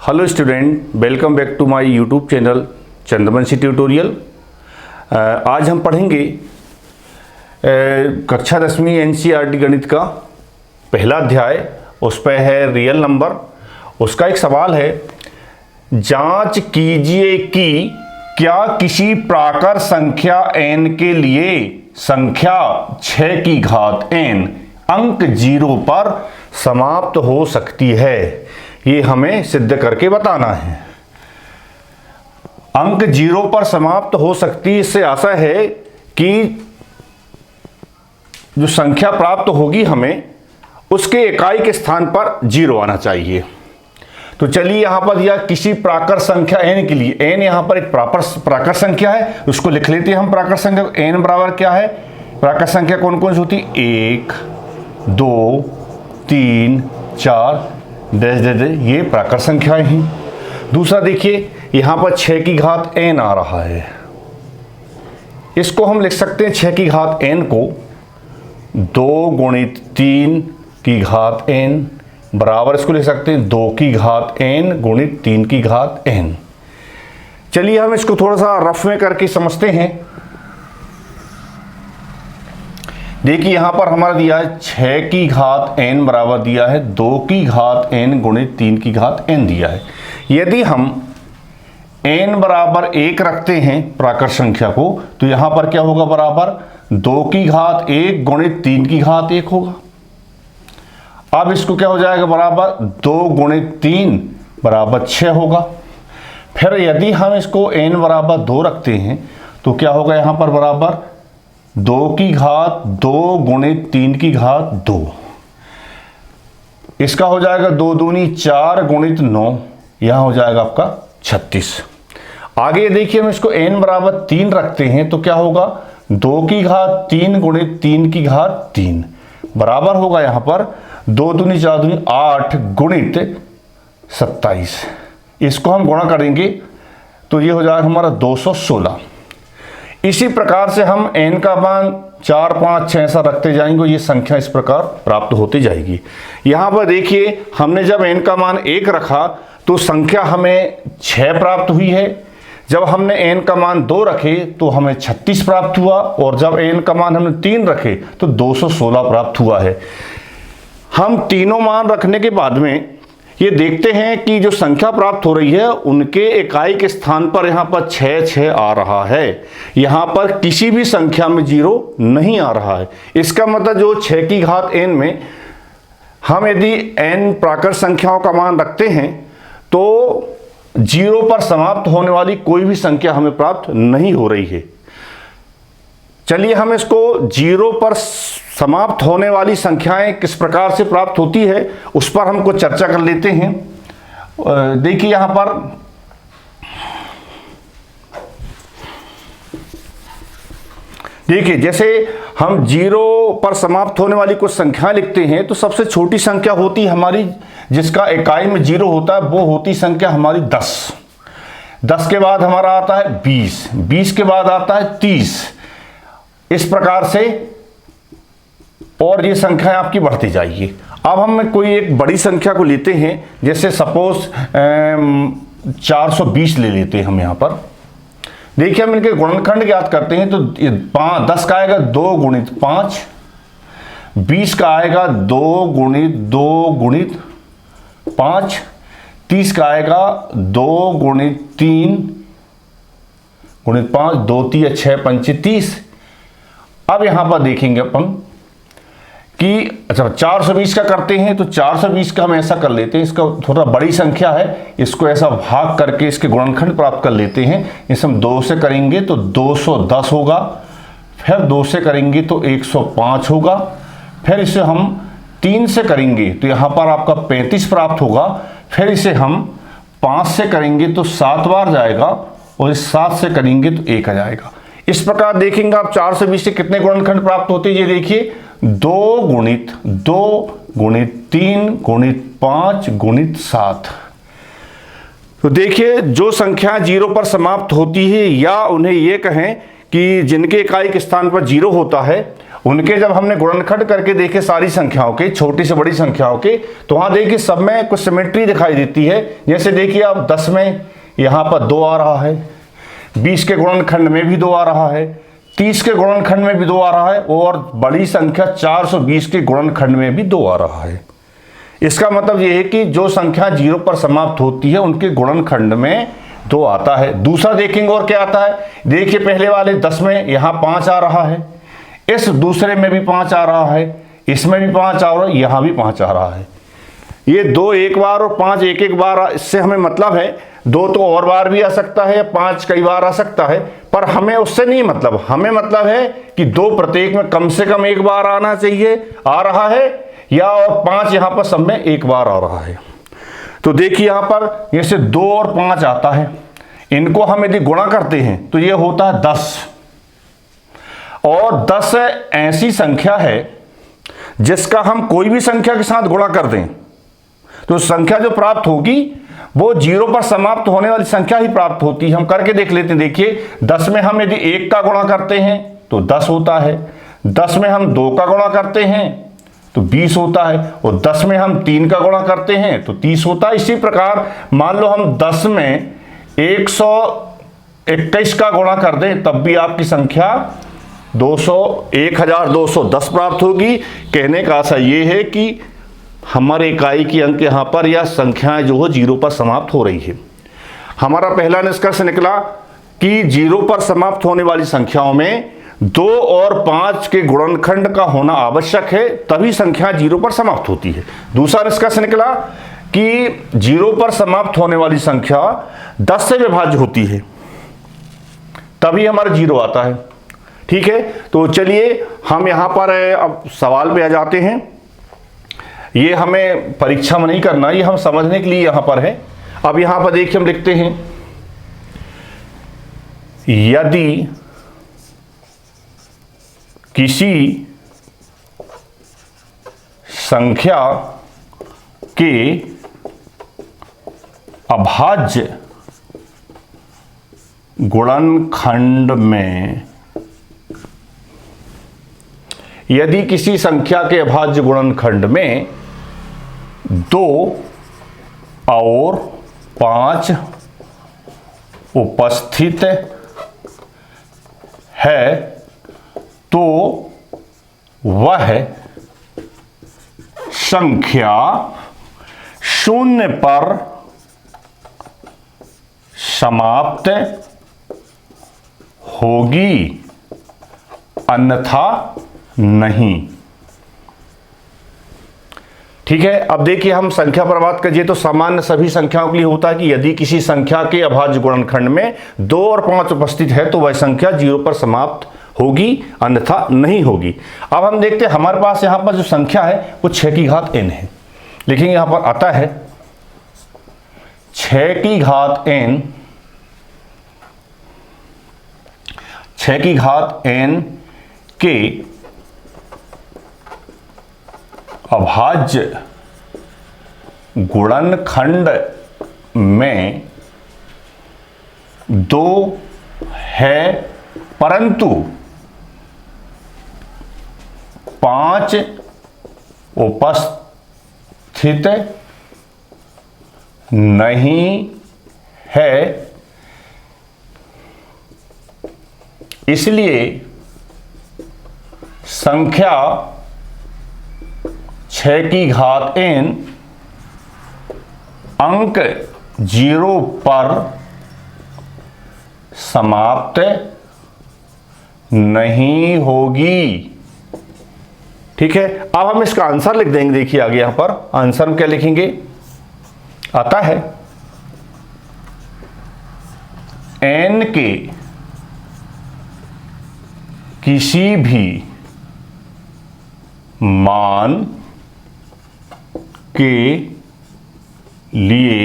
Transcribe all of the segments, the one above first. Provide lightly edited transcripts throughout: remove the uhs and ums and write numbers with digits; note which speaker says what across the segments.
Speaker 1: Hello student, welcome back to my YouTube channel Chandravanshi tutorial. आज हम पढ़ेंगे कक्षा 10वीं एनसीईआरटी गणित का पहला अध्याय। उस पर है रियल नंबर। उसका एक सवाल है, जांच कीजिए कि क्या किसी प्राकर संख्या n के लिए संख्या 6 की घात n अंक 0 पर समाप्त हो सकती है। ये हमें सिद्ध करके बताना है। अंक 0 पर समाप्त हो सकती है, इससे आशा है कि जो संख्या प्राप्त होगी हमें उसके इकाई के स्थान पर 0 आना चाहिए। तो चलिए यहां पर दिया किसी प्राकर संख्या n के लिए, n यहां पर एक प्राकर संख्या है, उसको लिख लेते हैं हम। प्राकर संख्या n बराबर क्या है, प्राकर संख्या कौन कौन सी होती, 1 2 3 4 डैश डैश, ये प्राकर संख्याएं हैं। दूसरा देखिए यहां पर 6 की घात n आ रहा है, इसको हम लिख सकते हैं 6 की घात n को 2 गुणित 3 की घात n बराबर, इसको लिख सकते हैं 2 की घात n गुणित 3 की घात n। चलिए हम इसको थोड़ा सा रफ में करके समझते हैं। देखिए यहां पर हमारा दिया है 6 की घात n बराबर दिया है 2 की घात n गुणित 3 की घात n दिया है। यदि हम n बराबर 1 रखते हैं प्राकर संख्या को, तो यहां पर क्या होगा, बराबर 2 की घात 1 गुणित 3 की घात 1 होगा। अब इसको क्या हो जाएगा, बराबर 2 गुणित 3 बराबर 6 होगा। फिर यदि हम इसको n बराबर 2 रखते हैं तो क्या होगा, यहां पर बराबर 2 की घात 2 गुणित 3 की घात 2, इसका हो जाएगा 2 दूनी 4 गुणित 9, यहां हो जाएगा आपका 36। आगे देखिए हम इसको n बराबर 3 रखते हैं तो क्या होगा, 2 की घात 3 गुणित 3 की घात 3 बराबर होगा यहां पर 2 दूनी 4 दूनी 8 गुणित 27। इसको हम गुणा करेंगे तो ये हो जाएगा हमारा 216। इसी प्रकार से हम n का मान 4 5 6 ऐसा रखते जाएंगे, ये संख्या इस प्रकार प्राप्त होती जाएगी। यहाँ पर देखिए हमने जब n का मान 1 रखा तो संख्या हमें 6 प्राप्त हुई है। जब हमने n का मान 2 रखे तो हमें 36 प्राप्त हुआ, और जब n का मान हमने 3 रखे तो 216 प्राप्त हुआ है। हम तीनों मान रखने के बाद में ये देखते हैं कि जो संख्या प्राप्त हो रही है उनके इकाई के स्थान पर यहाँ पर 6 6 आ रहा है, यहाँ पर किसी भी संख्या में 0 नहीं आ रहा है। इसका मतलब जो 6 की घात n में हम यदि n प्राकर संख्याओं का मान रखते हैं तो 0 पर समाप्त होने वाली कोई भी संख्या हमें प्राप्त नहीं हो रही है। चलिए हम इसको 0 पर समाप्त होने वाली संख्याएं किस प्रकार से प्राप्त होती है उस पर हमको चर्चा कर लेते हैं। देखिए यहां पर देखिए जैसे हम 0 पर समाप्त होने वाली कुछ संख्याएं लिखते हैं तो सबसे छोटी संख्या होती हमारी, जिसका इकाई में 0 होता है, वो होती संख्या हमारी 10। 10 के बाद हमारा आता है 20, 20 के बाद आता है 30, इस प्रकार से और ये संख्याएं आपकी बढ़ती जाएगी। अब हम कोई एक बड़ी संख्या को लेते हैं, जैसे सपोज 420 ले लेते हैं हम। यहाँ पर देखिए हम इनके गुणनखंड ज्ञात करते हैं तो 10 का आएगा 2 गुणित 5, 20 का आएगा 2 गुणित 2 गुणित 5, 30 का आएगा 2 गुणित 3 गुणित 5, 2 3 6 5 30। अब यहां पर देखेंगे अपन कि अच्छा 420 का करते हैं तो 420 का हम ऐसा कर लेते हैं, इसका थोड़ा बड़ी संख्या है, इसको ऐसा भाग करके इसके गुणनखंड प्राप्त कर लेते हैं। इसे हम 2 से करेंगे तो 210 होगा, फिर 2 से करेंगे तो 105 होगा, फिर इसे हम 3 से करेंगे तो यहाँ पर आपका 35 प्राप्त होगा, फिर इसे हम 5 से करेंगे तो 7 बार जाएगा, और इस 7 से करेंगे तो 1 आ जाएगा। इस प्रकार देखेंगे आप 420 से कितने गुणनखंड प्राप्त होते हैं। ये देखिए 2 गुणित 2 गुणित 3 गुणित 5 गुणित 7। तो देखिए जो संख्या 0 पर समाप्त होती है, या उन्हें ये कहें कि जिनके इकाई के स्थान पर 0 होता है, उनके जब हमने गुणनखंड करके देखे सारी संख्याओं के, छोटी से बड़ी संख्याओं के, तो वहां देखिए सब में कुछ सिमेट्री दिखाई देती है। जैसे देखिए अब 10 में यहां पर 2 आ रहा है, 20 के गुणनखंड में भी 2 आ रहा है, 30 के गुणनखंड में भी 2 आ रहा है, और बड़ी संख्या 420 के गुणनखंड में भी 2 आ रहा है। इसका मतलब यह है कि जो संख्या 0 पर समाप्त होती है उनके गुणनखंड में 2 आता है। दूसरा देखेंगे और क्या आता है। देखिए पहले वाले 10 में यहां 5 आ रहा है, इस दूसरे में भी 5 आ रहा है, इसमें भी 5 आ रहा है, यहां भी 5 आ रहा है। ये 2 एक बार और 5 एक एक बार, इससे हमें मतलब है 2 तो और बार भी आ सकता है, 5 कई बार आ सकता है, पर हमें उससे नहीं मतलब। हमें मतलब है कि 2 प्रत्येक में कम से कम एक बार आना चाहिए, आ रहा है, या और 5 यहां पर सब में एक बार आ रहा है। तो देखिए यहां पर जैसे 2 और 5 आता है, इनको हम यदि गुणा करते हैं तो ये होता है 10। और 10 ऐसी संख्या है जिसका हम कोई भी संख्या के साथ गुणा कर दें तो संख्या जो प्राप्त होगी वो 0 पर समाप्त होने वाली संख्या ही प्राप्त होती है। हम करके देख लेते हैं। देखिए 10 में हम यदि 1 का गुणा करते हैं तो 10 होता है, 10 में हम 2 का गुणा करते हैं तो 20 होता है, और 10 में हम 3 का गुणा करते हैं तो 30 होता है। इसी प्रकार मान लो हम 10 में 121 का गुणा कर दें तब भी आपकी संख्या 1210 प्राप्त होगी। कहने का आशा ये है कि हमारे इकाई की अंक यहाँ पर या संख्याएं जो हो 0 पर समाप्त हो रही है। हमारा पहला निष्कर्ष निकला कि 0 पर समाप्त होने वाली संख्याओं में 2 और 5 के गुणनखंड का होना आवश्यक है, तभी संख्या 0 पर समाप्त होती है। दूसरा निष्कर्ष निकला कि 0 पर समाप्त होने वाली संख्या 10 से विभाज्य होती है, तभी हमारा 0 आता है। ठीक है, तो चलिए हम यहां पर अब सवाल पे आ जाते हैं। ये हमें परीक्षा में नहीं करना, ये हम समझने के लिए यहां पर है। अब यहां पर देखिए हम लिखते हैं, यदि किसी संख्या के अभाज्य गुणनखंड में, यदि किसी संख्या के अभाज्य गुणनखंड में 2 और 5 उपस्थित है तो वह संख्या 0 पर समाप्त होगी, अन्यथा नहीं। ठीक है, अब देखिए हम संख्या पर बात करिए तो सामान्य सभी संख्याओं के लिए होता है कि यदि किसी संख्या के अभाज्य गुणनखंड में 2 और 5 उपस्थित है तो वह संख्या 0 पर समाप्त होगी, अन्यथा नहीं होगी। अब हम देखते हैं हमारे पास यहां पर जो संख्या है वो 6 की घात n है। लेकिन यहां पर आता है 6 की घात n, 6 की घात n के अभाज्य गुणनखंड में 2 है, परंतु 5 उपस्थित नहीं है। इसलिए संख्या 6 की घात n अंक 0 पर समाप्त नहीं होगी। ठीक है, अब हम इसका आंसर लिख देंगे। देखिए आगे यहां पर आंसर में क्या लिखेंगे, आता है n के किसी भी मान के लिए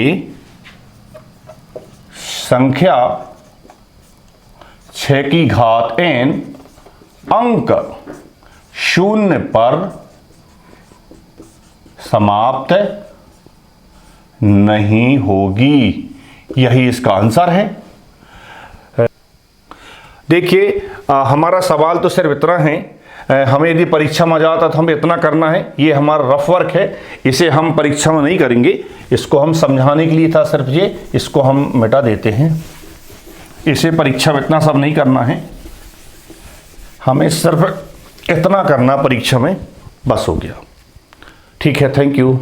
Speaker 1: संख्या 6 की घात n अंक 0 पर समाप्त नहीं होगी। यही इसका आंसर है। देखिए हमारा सवाल तो सिर्फ इतना है, हमें यदि परीक्षा में जाता तो हमें इतना करना है, ये हमारा रफ वर्क है, इसे हम परीक्षा में नहीं करेंगे, इसको हम समझाने के लिए था सिर्फ ये, इसको हम मिटा देते हैं। इसे परीक्षा में इतना सब नहीं करना है, हमें सिर्फ इतना करना परीक्षा में, बस हो गया। ठीक है, थैंक यू।